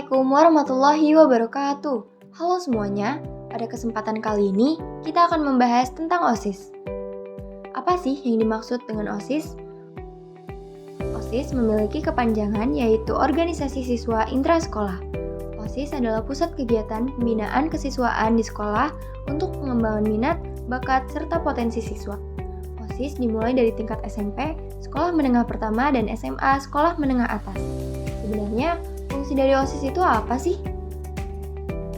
Assalamualaikum warahmatullahi wabarakatuh. Halo semuanya, pada kesempatan kali ini kita akan membahas tentang OSIS. Apa sih yang dimaksud dengan OSIS? OSIS memiliki kepanjangan yaitu Organisasi Siswa Intrasekolah. OSIS adalah pusat kegiatan pembinaan kesiswaan di sekolah untuk pengembangan minat, bakat, serta potensi siswa. OSIS dimulai dari tingkat SMP, sekolah menengah pertama, dan SMA, sekolah menengah atas. Sebenarnya, fungsi dari OSIS itu apa sih?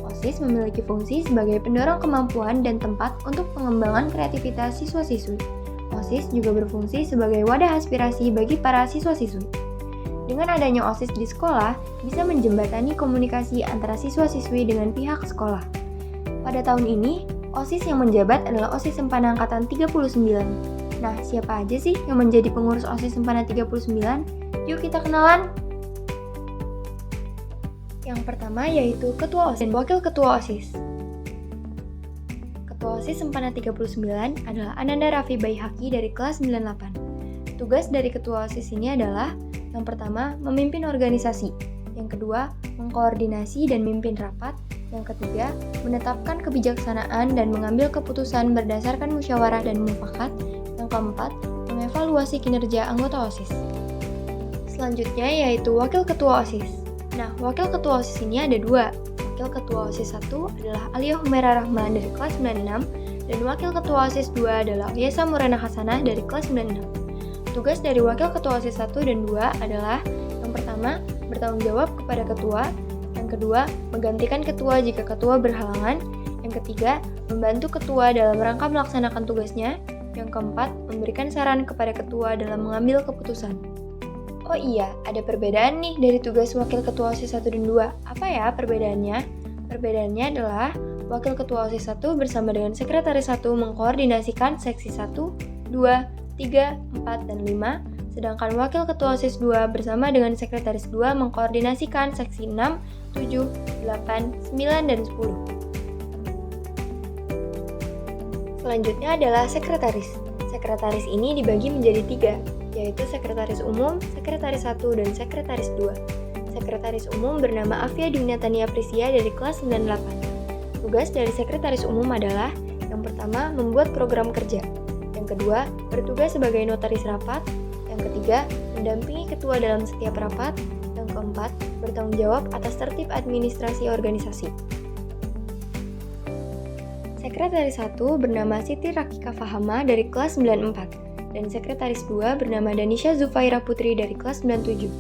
OSIS memiliki fungsi sebagai pendorong kemampuan dan tempat untuk pengembangan kreativitas siswa-siswi. OSIS juga berfungsi sebagai wadah aspirasi bagi para siswa-siswi. Dengan adanya OSIS di sekolah, bisa menjembatani komunikasi antara siswa-siswi dengan pihak sekolah. Pada tahun ini, OSIS yang menjabat adalah OSIS Sempana Angkatan 39. Nah, siapa aja sih yang menjadi pengurus OSIS Sempana 39? Yuk kita kenalan! Yang pertama yaitu Ketua OSIS dan Wakil Ketua OSIS. Ketua OSIS Sempana 39 adalah Ananda Raffi Baihaqi dari kelas 98. Tugas dari Ketua OSIS ini adalah yang pertama, memimpin organisasi. Yang kedua, mengkoordinasi dan memimpin rapat. Yang ketiga, menetapkan kebijaksanaan dan mengambil keputusan berdasarkan musyawarah dan mufakat. Yang keempat, mengevaluasi kinerja anggota OSIS. Selanjutnya yaitu Wakil Ketua OSIS. Nah, Wakil Ketua OSIS ini ada dua. Wakil Ketua OSIS 1 adalah Alia Humaira Rahman dari kelas 96, dan Wakil Ketua OSIS 2 adalah Yesa Murana Hasanah dari kelas 96. Tugas dari Wakil Ketua OSIS 1 dan 2 adalah yang pertama, bertanggung jawab kepada ketua, yang kedua, menggantikan ketua jika ketua berhalangan, yang ketiga, membantu ketua dalam rangka melaksanakan tugasnya, yang keempat, memberikan saran kepada ketua dalam mengambil keputusan. Oh iya, ada perbedaan nih dari tugas Wakil Ketua OSIS 1 dan 2. Apa ya perbedaannya? Perbedaannya adalah Wakil Ketua OSIS 1 bersama dengan Sekretaris 1 mengkoordinasikan seksi 1, 2, 3, 4, dan 5, sedangkan Wakil Ketua OSIS 2 bersama dengan Sekretaris 2 mengkoordinasikan seksi 6, 7, 8, 9, dan 10. Selanjutnya adalah Sekretaris. Sekretaris ini dibagi menjadi 3, yaitu Sekretaris Umum, Sekretaris 1, dan Sekretaris 2. Sekretaris Umum bernama Afia Dwinatania Prisia dari kelas 98. Tugas dari Sekretaris Umum adalah yang pertama, membuat program kerja. Yang kedua, bertugas sebagai notaris rapat. Yang ketiga, mendampingi ketua dalam setiap rapat. Yang keempat, bertanggung jawab atas tertib administrasi organisasi. Sekretaris 1 bernama Siti Rakika Fahama dari kelas 94. Dan Sekretaris 2 bernama Danisha Zufaira Putri dari kelas 97.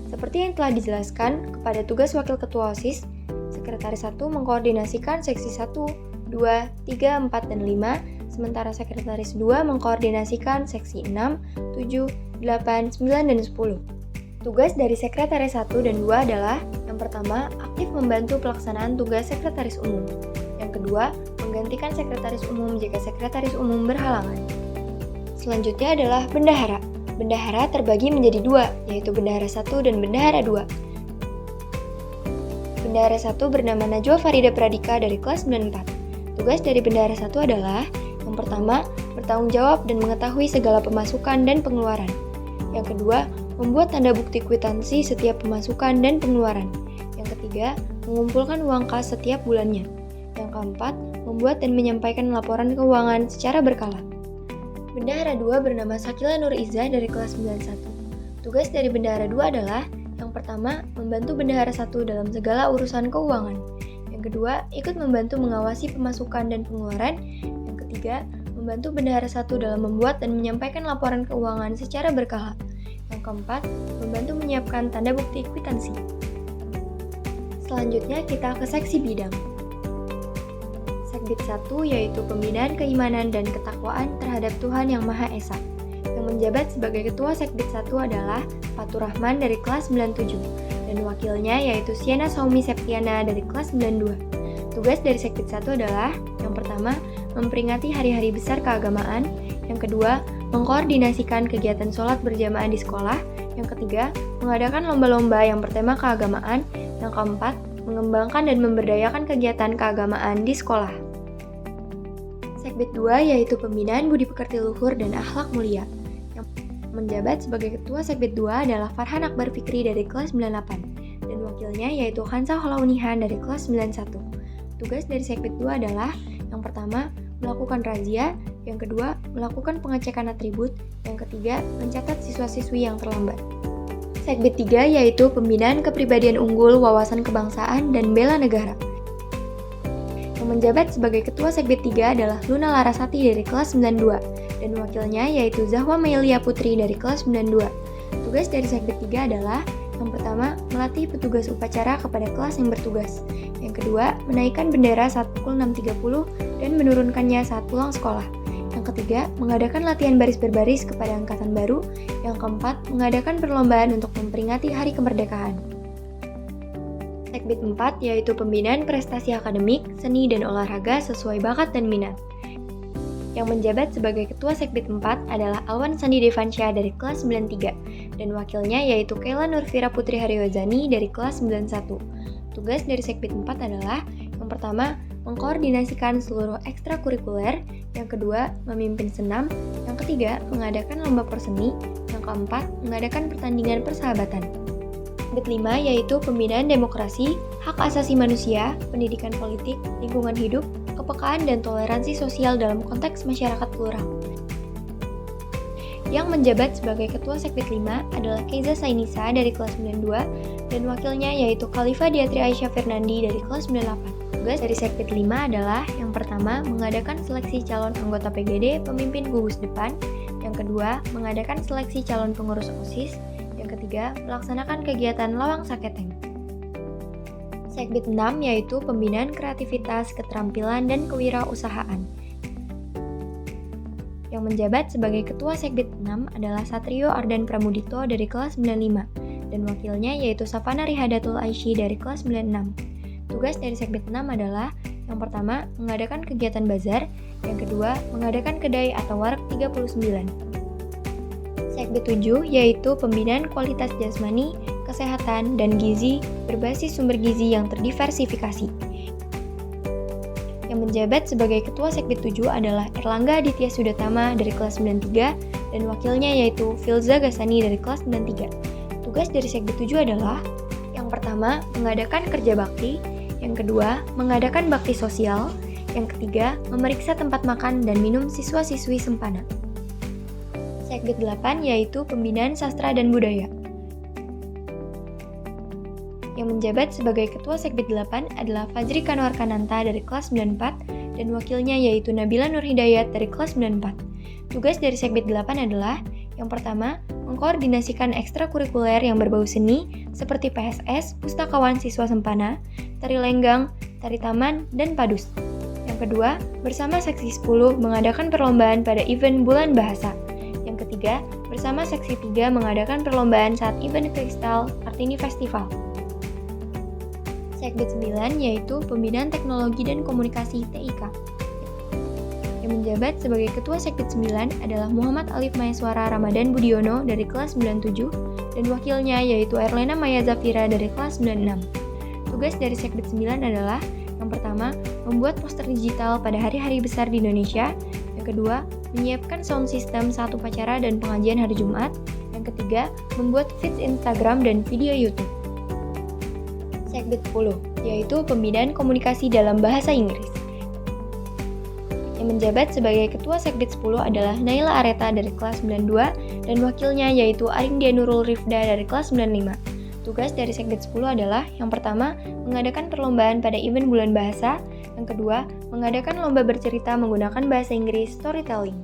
Seperti yang telah dijelaskan, kepada tugas Wakil Ketua OSIS, Sekretaris 1 mengkoordinasikan seksi 1, 2, 3, 4, dan 5, sementara Sekretaris 2 mengkoordinasikan seksi 6, 7, 8, 9, dan 10. Tugas dari Sekretaris 1 dan 2 adalah yang pertama, aktif membantu pelaksanaan tugas Sekretaris Umum. Yang kedua, menggantikan Sekretaris Umum jika Sekretaris Umum berhalangan. Selanjutnya adalah Bendahara. Bendahara terbagi menjadi dua, yaitu Bendahara 1 dan Bendahara 2. Bendahara 1 bernama Najwa Farida Pradika dari kelas 94. Tugas dari Bendahara 1 adalah yang pertama, bertanggung jawab dan mengetahui segala pemasukan dan pengeluaran. Yang kedua, membuat tanda bukti kwitansi setiap pemasukan dan pengeluaran. Yang ketiga, mengumpulkan uang kas setiap bulannya. Yang keempat, membuat dan menyampaikan laporan keuangan secara berkala. Bendahara 2 bernama Sakila Nur Iza dari kelas 91. Tugas dari Bendahara 2 adalah yang pertama, membantu Bendahara 1 dalam segala urusan keuangan. Yang kedua, ikut membantu mengawasi pemasukan dan pengeluaran. Yang ketiga, membantu Bendahara 1 dalam membuat dan menyampaikan laporan keuangan secara berkala. Yang keempat, membantu menyiapkan tanda bukti kwitansi. Selanjutnya kita ke seksi bidang. Sekbid 1 yaitu pembinaan keimanan dan ketakwaan terhadap Tuhan Yang Maha Esa. Yang menjabat sebagai ketua Sekbid 1 adalah Fatur Rahman dari kelas 97 dan wakilnya yaitu Siana Saumi Septiana dari kelas 92. Tugas dari Sekbid 1 adalah yang pertama, memperingati hari-hari besar keagamaan. Yang kedua, mengkoordinasikan kegiatan sholat berjamaah di sekolah. Yang ketiga, mengadakan lomba-lomba yang bertema keagamaan. Yang keempat, mengembangkan dan memberdayakan kegiatan keagamaan di sekolah. Sekbid 2 yaitu pembinaan budi pekerti luhur dan akhlak mulia. Yang menjabat sebagai ketua Sekbid 2 adalah Farhan Akbar Fikri dari kelas 98 dan wakilnya yaitu Hansa Holaunihan dari kelas 91. Tugas dari Segbit 2 adalah yang pertama, melakukan razia, yang kedua, melakukan pengecekan atribut, yang ketiga, mencatat siswa-siswi yang terlambat. Segbit 3 yaitu pembinaan kepribadian unggul, wawasan kebangsaan, dan bela negara. Yang menjabat sebagai ketua Segbit 3 adalah Luna Larasati dari kelas 92, dan wakilnya yaitu Zahwa Melia Putri dari kelas 92. Tugas dari Segbit 3 adalah yang pertama, melatih petugas upacara kepada kelas yang bertugas. Yang kedua, menaikkan bendera saat pukul 6.30 dan menurunkannya saat pulang sekolah. Yang ketiga, mengadakan latihan baris berbaris kepada angkatan baru. Yang keempat, mengadakan perlombaan untuk memperingati Hari Kemerdekaan. Segbit 4 yaitu pembinaan prestasi akademik, seni, dan olahraga sesuai bakat dan minat. Yang menjabat sebagai Ketua Segbit 4 adalah Alwan Sandi Devansyah dari kelas 93 dan wakilnya yaitu Kayla Nurfira Putri Haryozani dari kelas 91. Tugas dari Segbit 4 adalah yang pertama, mengkoordinasikan seluruh ekstrakurikuler, yang kedua, memimpin senam, yang ketiga, mengadakan lomba perseni, yang keempat, mengadakan pertandingan persahabatan. Segbit 5 yaitu pembinaan demokrasi, hak asasi manusia, pendidikan politik, lingkungan hidup, kepekaan dan toleransi sosial dalam konteks masyarakat plural. Yang menjabat sebagai Ketua Segbit 5 adalah Keiza Sainisa dari kelas 92 dan wakilnya yaitu Khalifa Diatri Aisyah Fernandi dari kelas 98. Tugas dari Segbit 5 adalah yang pertama, mengadakan seleksi calon anggota PGD pemimpin gugus depan, yang kedua, mengadakan seleksi calon pengurus OSIS, yang ketiga, melaksanakan kegiatan lawang saketeng. Segbit 6 yaitu pembinaan kreativitas, keterampilan, dan kewirausahaan. Yang menjabat sebagai Ketua Segbit 6 adalah Satrio Ardan Pramudito dari kelas 95 dan wakilnya yaitu Safana Rihadatul Aisy dari kelas 96. Tugas dari Segbit 6 adalah yang pertama, mengadakan kegiatan bazar, yang kedua, mengadakan kedai atau wareg 39. Segbit 7 yaitu pembinaan kualitas jasmani, kesehatan, dan gizi berbasis sumber gizi yang terdiversifikasi. Yang menjabat sebagai Ketua Segbit 7 adalah Erlangga Aditya Sudatama dari kelas 93 dan wakilnya yaitu Filza Gasani dari kelas 93. Tugas dari Segbit 7 adalah yang pertama, mengadakan kerja bakti, yang kedua, mengadakan bakti sosial, yang ketiga, memeriksa tempat makan dan minum siswa-siswi sempana. Segbit 8 yaitu pembinaan sastra dan budaya. Yang menjabat sebagai Ketua Segbit 8 adalah Fajri Kanwar Kananta dari kelas 94 dan wakilnya yaitu Nabila Nurhidayat dari kelas 94. Tugas dari Segbit 8 adalah yang pertama, mengkoordinasikan ekstrakurikuler yang berbau seni seperti PSS, Pustakawan Siswa Sempana, Tari Lenggang, Tari Taman, dan Padus. Yang kedua, bersama Seksi 10 mengadakan perlombaan pada event Bulan Bahasa. Yang ketiga, bersama Seksi 3 mengadakan perlombaan saat event Kristal Kartini Festival. Segbit 9 yaitu Pembinaan Teknologi dan Komunikasi TIK. Yang menjabat sebagai Ketua Segbit 9 adalah Muhammad Alif Maeswara Ramadan Budiono dari kelas 97 dan wakilnya yaitu Erlena Maya Zafira dari kelas 96. Tugas dari Segbit 9 adalah yang pertama, membuat poster digital pada hari-hari besar di Indonesia. Yang kedua, menyiapkan sound system saat upacara dan pengajian hari Jumat. Yang ketiga, membuat feeds Instagram dan video YouTube. Segbit 10, yaitu Pembinaan Komunikasi dalam Bahasa Inggris. Yang menjabat sebagai Ketua Segbit 10 adalah Naila Areta dari kelas 92 dan wakilnya yaitu Arindia Nurul Rifda dari kelas 95. Tugas dari Segbit 10 adalah yang pertama, mengadakan perlombaan pada event Bulan Bahasa, yang kedua, mengadakan lomba bercerita menggunakan bahasa Inggris storytelling.